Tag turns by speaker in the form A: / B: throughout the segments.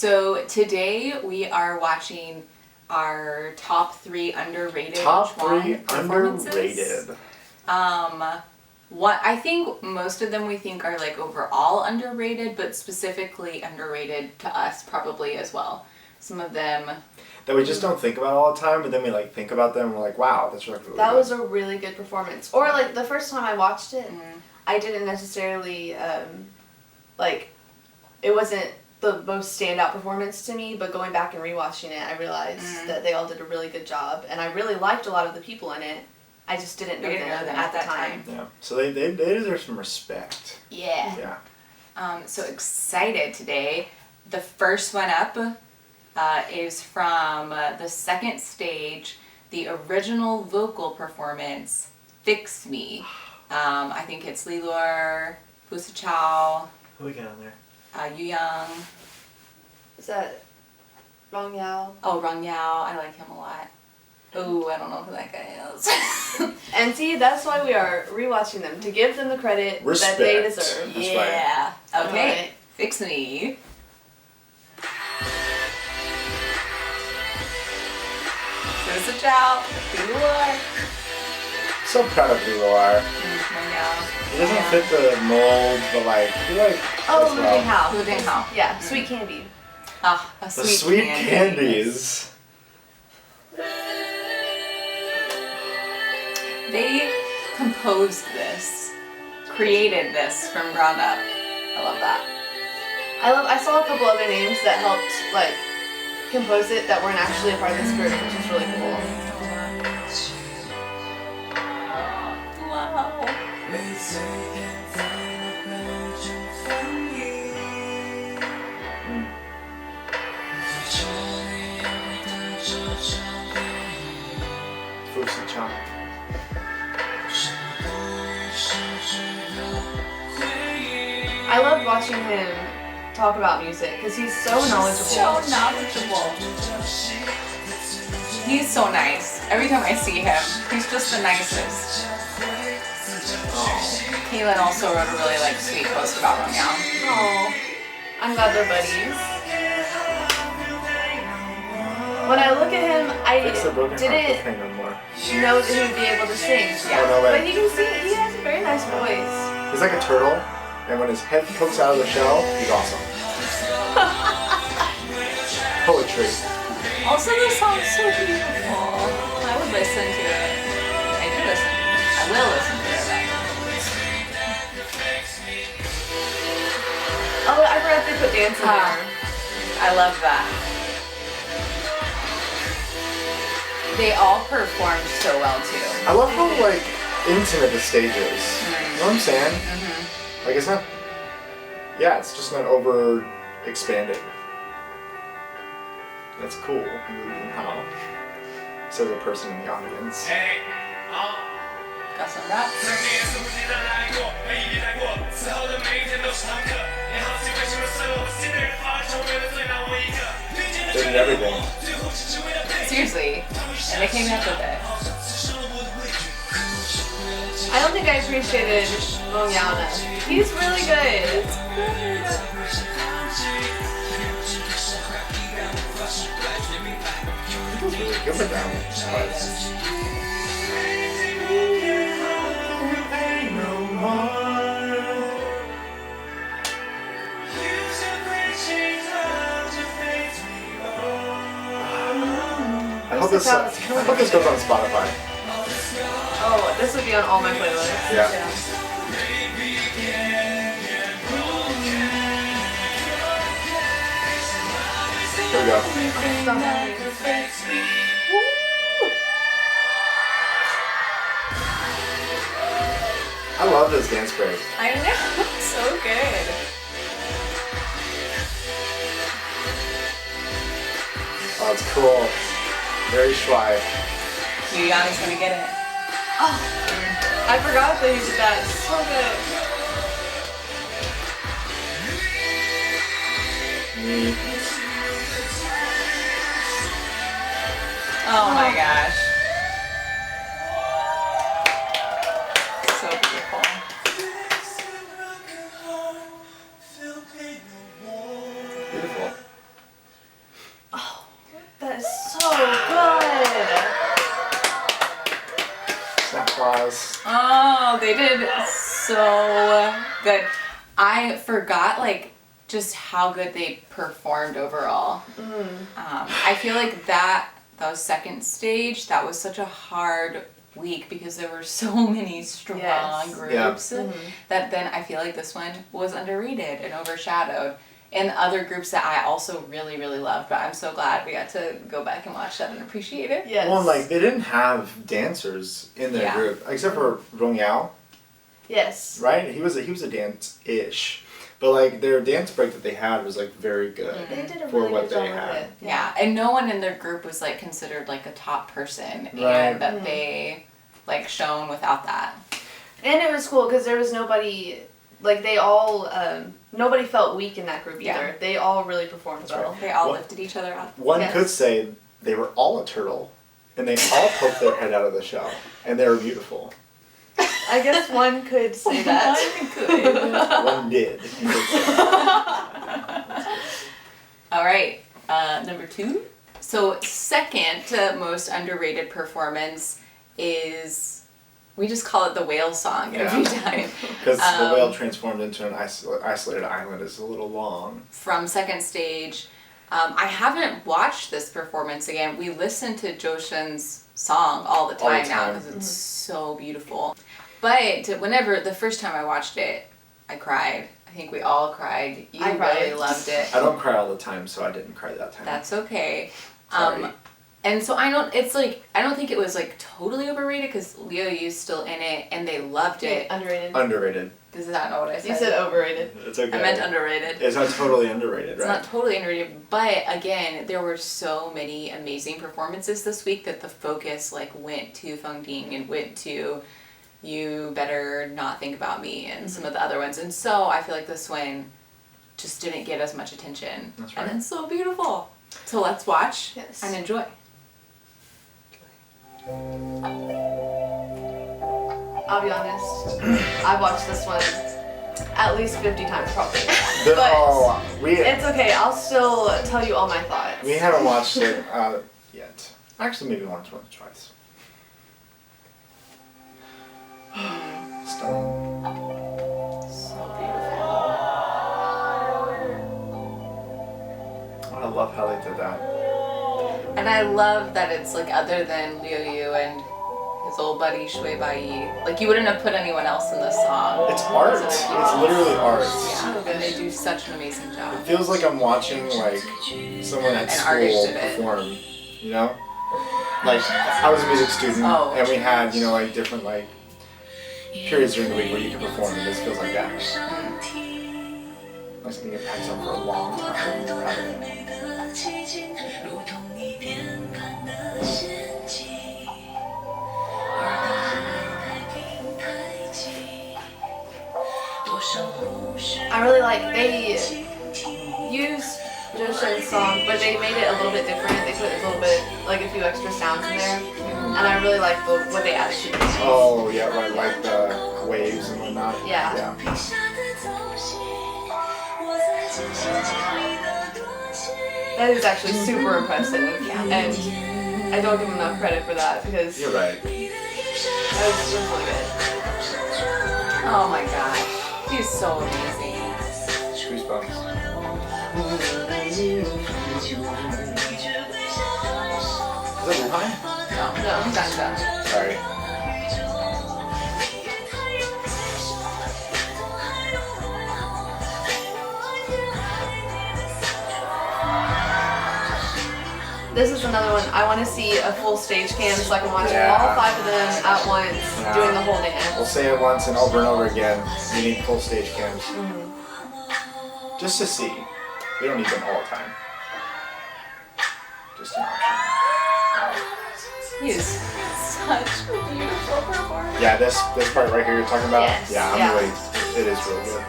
A: So today we are watching our top 3 underrated
B: Chuang
A: performances.
B: Underrated.
A: What I think most of them we think are like overall underrated, but specifically underrated to us probably as well. Some of them
B: That we just don't think about all the time, but then we like think about them and we're like, wow, that's really
C: That
B: good.
C: was a really good performance. Or like the first time I watched it, I didn't necessarily it wasn't the most standout performance to me, but going back and rewatching it, I realized that they all did a really good job, and I really liked a lot of the people in it. I just didn't know them at the time.
B: Yeah. So they deserve some respect.
A: Yeah. So excited today. The first one up is from the second stage, the original vocal performance, Fix Me. I think it's Lilor, Pusa Chow,
B: Who we got on there?
A: Yu Yang.
C: Is that Rong Yao?
A: Oh, Rong Yao. I like him a lot. Oh, I don't know who that guy is.
C: And see, that's why we are rewatching them, to give them the credit
B: Respect.
C: that they deserve.
B: That's
A: Yeah. Okay.
C: Alright.
A: Fix Me. Pusa Chow, Lilor.
B: So proud of Lilor.
A: Rong Yao.
B: He doesn't fit the mold, but like he like
C: Oh,
B: does
C: Lu
B: well.
C: Ding Hao.
A: Lu Ding Hao.
C: Yeah, Sweet Candy.
A: Ah, a
B: The
A: sweet,
B: sweet
A: candy.
B: candies.
A: They composed this, created this from ground up. I love that.
C: I saw a couple other names that helped like compose it that weren't actually a part of this group, which is really cool.
A: Wow.
B: Fusi Chang.
C: I loved watching him talk about music because he's so knowledgeable.
A: So knowledgeable. He's so nice. Every time I see him, he's just the nicest. Kaylin also wrote a really sweet post about Rong Yao.
C: Oh, I'm glad they're buddies. When I look at him, I
B: Fix the broken heart
C: didn't
B: thing no more.
C: know that he would be able to sing.
B: Oh, no way.
C: But he can sing. He has a very nice voice.
B: He's like a turtle, and when his head pokes out of the shell, he's awesome. Poetry.
A: Also, the song's so beautiful. I would listen to it. I do listen. I will listen to it.
C: Oh, I forgot they put dance in there.
A: I love that. They all performed so well too.
B: I love how like intimate the stage is. You know what I'm saying? Like it's not. Yeah, it's just not over expanded. That's cool. How? So the person in the audience.
A: Got some rap.
B: They did everything.
A: Seriously, and they came up with it.
C: I don't think I appreciated Rong Yao enough. He's really good.
B: He was really good with that one. I hope this goes on Spotify.
C: Oh, this would be on all my playlists.
B: Yeah. Here we go. I love this dance break.
A: I know, it's so good.
B: Oh, it's cool. Very schwy.
A: Yu Yang is gonna get it.
C: Oh, I forgot that he did that. So good.
B: Me.
A: Oh my gosh. So beautiful.
B: Beautiful. applause.
A: Oh, they did so good. I forgot like just how good they performed overall. I feel like that was second stage. That was such a hard week because there were so many strong groups that then I feel like this one was underrated and overshadowed. And other groups that I also really, really loved, but I'm so glad we got to go back and watch that and appreciate it.
C: Yes.
B: Well, like, they didn't have dancers in their group, except for Rong Yao.
C: Yes.
B: Right? He was a dance-ish. But, like, their dance break that they had was, like, very good
C: They did a
B: for
C: really
B: what
C: good
B: they
C: job
B: had.
C: with it.
A: Yeah, and no one in their group was, like, considered, like, a top person.
B: Right.
A: And that they, like, shone without that.
C: And it was cool because there was nobody, like, they all, nobody felt weak in that group either.
A: Yeah.
C: They all really performed
B: That's
C: well.
B: right.
A: They all
B: Well,
A: lifted each other up.
B: One
C: Yes.
B: could say they were all a turtle, and they all poked their head out of the shell, and they were beautiful.
C: I guess one could say that.
B: One did.
A: All right, number 2. So second most underrated performance is, we just call it the whale song every time.
B: Because the whale transformed into an isolated island is a little long.
A: From second stage. I haven't watched this performance again. We listen to Joshin's song all the time now because it's so beautiful. But whenever, the first time I watched it, I cried. I think we all cried. You
C: I cried.
A: really loved it.
B: I don't cry all the time, so I didn't cry that time.
A: That's okay.
B: Sorry.
A: And so I don't think it was like totally overrated because Liu Yu's still in it and they loved it.
C: Underrated.
B: Underrated.
A: Does that know what I said?
C: You said overrated.
B: It's okay.
A: I meant underrated.
B: It's not totally underrated,
A: It's
B: right?
A: not totally underrated, but again, there were so many amazing performances this week that the focus like went to Feng Ding and went to You Better Not Think About Me and some of the other ones. And so I feel like this one just didn't get as much attention.
B: That's right.
A: And it's so beautiful. So let's watch and enjoy.
C: I'll be honest. I've watched this one at least 50 times probably. It's okay. I'll still tell you all my thoughts.
B: We haven't watched it yet. Actually, maybe once or twice. Stunning.
A: So beautiful.
B: I love how they did that.
A: And I love that it's like other than Liu Yu and his old buddy Shui Bai. Like you wouldn't have put anyone else in this song.
B: It's art.
A: So
B: It's
A: beautiful.
B: literally art.
A: Yeah, and they do such an amazing
B: It
A: job.
B: feels like I'm watching like someone at
A: An artist
B: school
A: did it.
B: perform. You know? Like I was a music student and we had, you know, like different like periods during the week where you could perform and this feels like that. Like something that packs up for a long time.
C: I really like they used Joshin's song, but they made it a little bit different. They put a little bit, like a few extra sounds in there, and I really like what they added to the song.
B: Oh yeah, right, like the waves and whatnot.
C: Yeah. That is actually super impressive, and I don't give him enough credit for that because
B: You're right.
C: that was really good.
A: Oh my gosh. He's so amazing.
B: Goosebumps. Is that Wuhan?
A: No, done.
B: Sorry.
C: This is another one. I want to see a full stage cam so I can watch
B: Yeah.
C: all 5 of them at once doing the whole
B: We'll
C: dance.
B: say it once and over again. We need full stage cams. Just to see. We don't need them all the time. Just an option.
A: He is such a beautiful performer.
B: Yeah, this part right here you're talking about?
C: Yes,
B: Yeah,
C: yeah.
B: it is really good.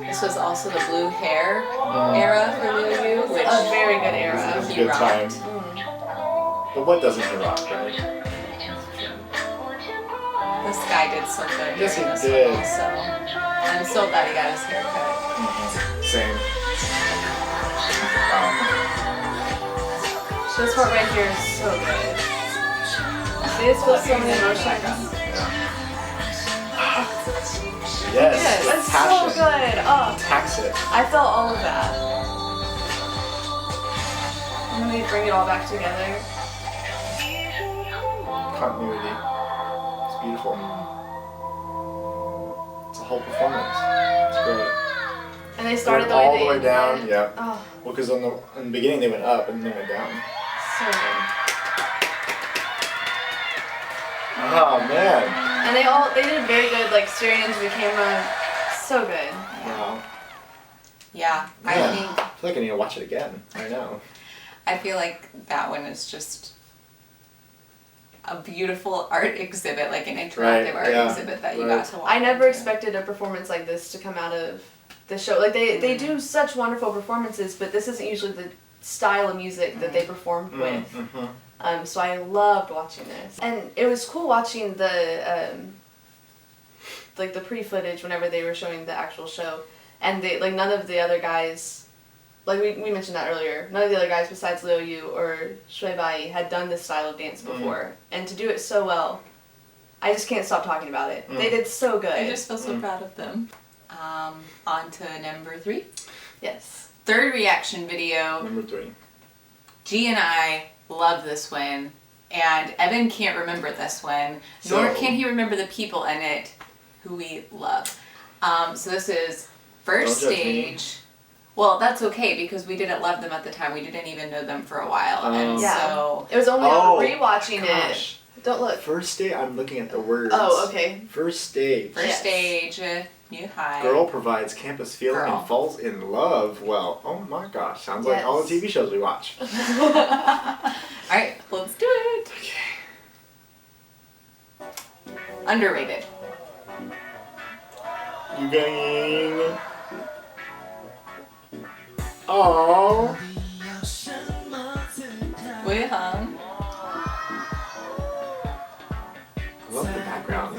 A: This was also the blue hair era for Liu Yu, which
C: A very good
B: It
C: era.
B: was a
A: He
B: good time.
A: rocked.
B: But what doesn't he rock, right?
A: this guy did so good
B: Yes, he
A: during this
B: did.
A: one also. I'm so glad he got his hair cut.
B: Same. Wow.
C: This part right here is so good. They just feel so many emotions.
B: Yes.
C: It's so
B: passion.
C: good. Oh,
B: Tax it.
C: I felt all of that. And then we bring it all back together.
B: Continuity. It's beautiful. It's a whole performance. It's great.
C: And they started
B: Went all
C: the
B: the way
C: way
B: down.
C: ended.
B: Yeah.
C: Oh,
B: Well, because in the beginning they went up and then they went down.
C: so good.
B: Oh man.
C: And they did very good, like staring into the camera. So good.
B: Wow.
A: Yeah,
B: Yeah.
A: I
B: I feel like I need to watch it again. I know.
A: feel like that one is just a beautiful art exhibit, like an interactive
B: Right,
A: art
B: yeah,
A: exhibit that you
B: right.
A: got to watch.
C: I never
A: into.
C: expected a performance like this to come out of the show. Like they do such wonderful performances, but this isn't usually the style of music that they performed with.
B: Mm-hmm.
C: So I loved watching this, and it was cool watching the like the pre-footage whenever they were showing the actual show, and they like none of the other guys, like we mentioned that earlier, none of the other guys besides Liu Yu or Shui Bai had done this style of dance before, and to do it so well, I just can't stop talking about it. They did so good.
A: I just feel so proud of them. On to number 3.
C: Yes.
A: Third reaction video.
B: Number 3.
A: G and I love this one, and Evan can't remember this one, nor
B: So-
A: can he remember the people in it who we love. So this is first
B: Don't judge me.
A: stage. Well, that's okay because we didn't love them at the time. We didn't even know them for a while, and
C: Yeah.
A: so
C: It was only
B: Oh,
C: on rewatching
B: gosh.
C: it. Don't look.
B: First day, I'm looking at the words.
C: Oh, okay.
B: First stage.
A: first
C: Yes.
A: stage, new high.
B: Girl provides campus feeling
A: Girl.
B: and falls in love. Well, oh my gosh, sounds like all the
C: Yes.
B: TV shows we watch.
A: All right, let's do it.
B: Okay.
A: Underrated.
B: You going? Oh.
A: Wei Hung.
B: I love the background.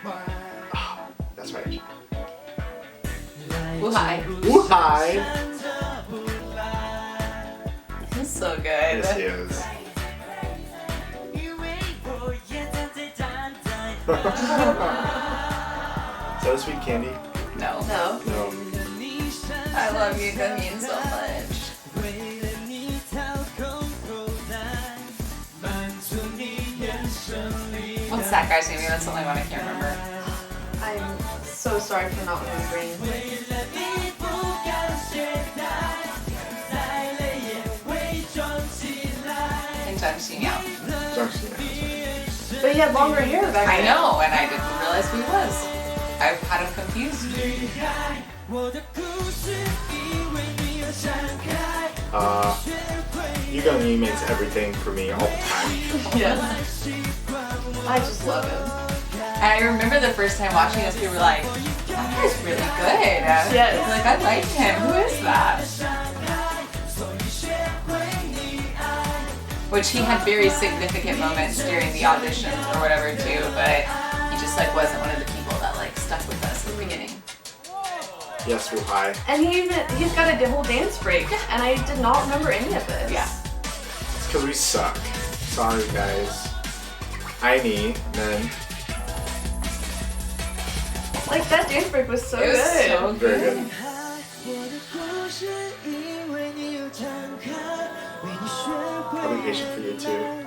B: Oh, that's right.
A: Wu Hai.
B: Woo hi.
A: This is so good.
B: This is. Is that a sweet candy?
A: No.
C: No.
B: No.
A: I love you, Gamin, so much. What's that guy's name? That's the only one I can't remember.
C: I'm so sorry for not remembering.
A: And Zhang Xinyao.
B: Junction.
C: But he had longer hair back
A: I
C: then.
A: know, and I didn't realize who he was. I had him confused.
B: Yu Gong makes everything for me all the time.
C: Yes. I just love him.
A: And I remember the first time watching this, we were like, that guy's really good.
C: Yes.
A: Like, I like him. Who is that? Which he had very significant moments during the auditions or whatever too, but he just like wasn't one of the people that like stuck with us at the beginning.
B: Yes, Wu Hai.
C: And he's got a whole dance break, and I did not remember any of this.
A: Yeah.
B: It's because we suck. Sorry, guys. Aini, then.
C: Like that dance break was so
A: It was
C: good.
A: so
B: Very
A: good.
B: good. I'll be patient for you too.
C: yeah.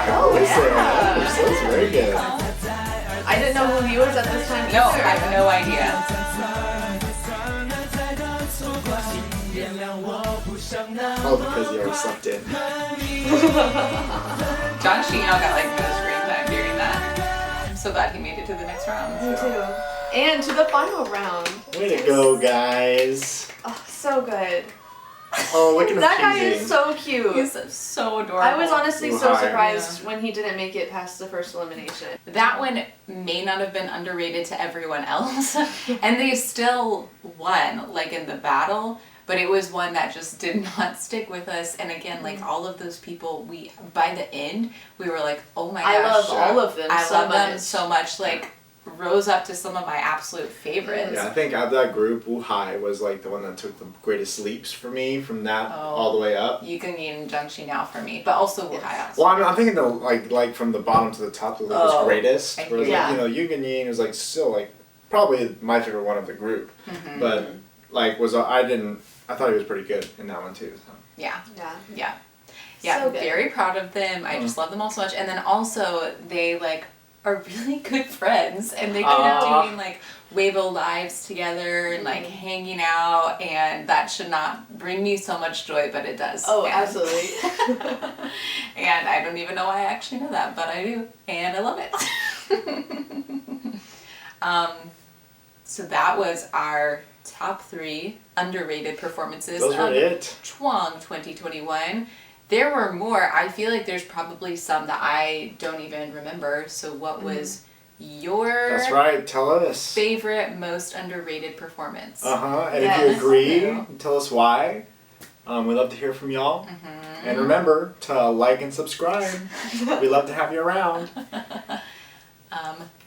B: That was very good.
C: I didn't know who he was at this time.
A: No, I
C: either.
A: have no idea.
B: Oh, because he always slept in.
A: John Sheeno got like good screen time during that. I'm so glad he made it to the next round.
C: Me too. And to the final round.
B: Way to go, guys.
C: Oh, so good.
B: Oh, look at him
C: That guy
B: cheesing.
C: is so cute.
A: He's so adorable.
C: I was honestly so
B: Ooh, hi.
C: surprised when he didn't make it past the first elimination.
A: That one may not have been underrated to everyone else, and they still won, like in the battle, but it was one that just did not stick with us. And again, like all of those people, by the end, we were like, oh my gosh.
C: I love all of them
A: I
C: so
A: love
C: much.
A: them so much, like rose up to some of my absolute favorites.
B: Yeah, I think out of that group, Wu Hai was like the one that took the greatest leaps for me from that
A: Oh.
B: all the way up.
A: You can and Jiangxi now for me, but also Wu Hai also.
B: Well, I'm thinking the like from the bottom to the top, the was
A: Oh,
B: greatest.
A: I
B: Whereas
A: hear
B: like,
C: you.
B: you know, Yu and Yin was like still like probably my favorite one of the group, but like I thought he was pretty good in that one too. So.
A: Yeah.
C: Yeah.
A: Yeah. Yeah,
C: So good.
A: very proud of them. I just love them all so much. And then also they like are really good friends and they keep doing like Weibo lives together and like hanging out, and that should not bring me so much joy, but it does.
C: Oh,
A: And-
C: absolutely.
A: And I don't even know why I actually know that, but I do. And I love it. So that was our top 3 underrated performances
B: Those were
A: of
B: it.
A: Chuang 2021. There were more. I feel like there's probably some that I don't even remember. So what was your
B: That's right. Tell us.
A: favorite, most underrated performance?
B: And if
C: Yes.
B: you agree,
A: Yeah.
B: tell us why. We'd love to hear from y'all. And remember to like and subscribe. We love to have you around.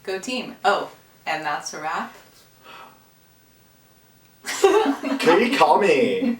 A: Go team. Oh, and that's a wrap.
B: Can you call me?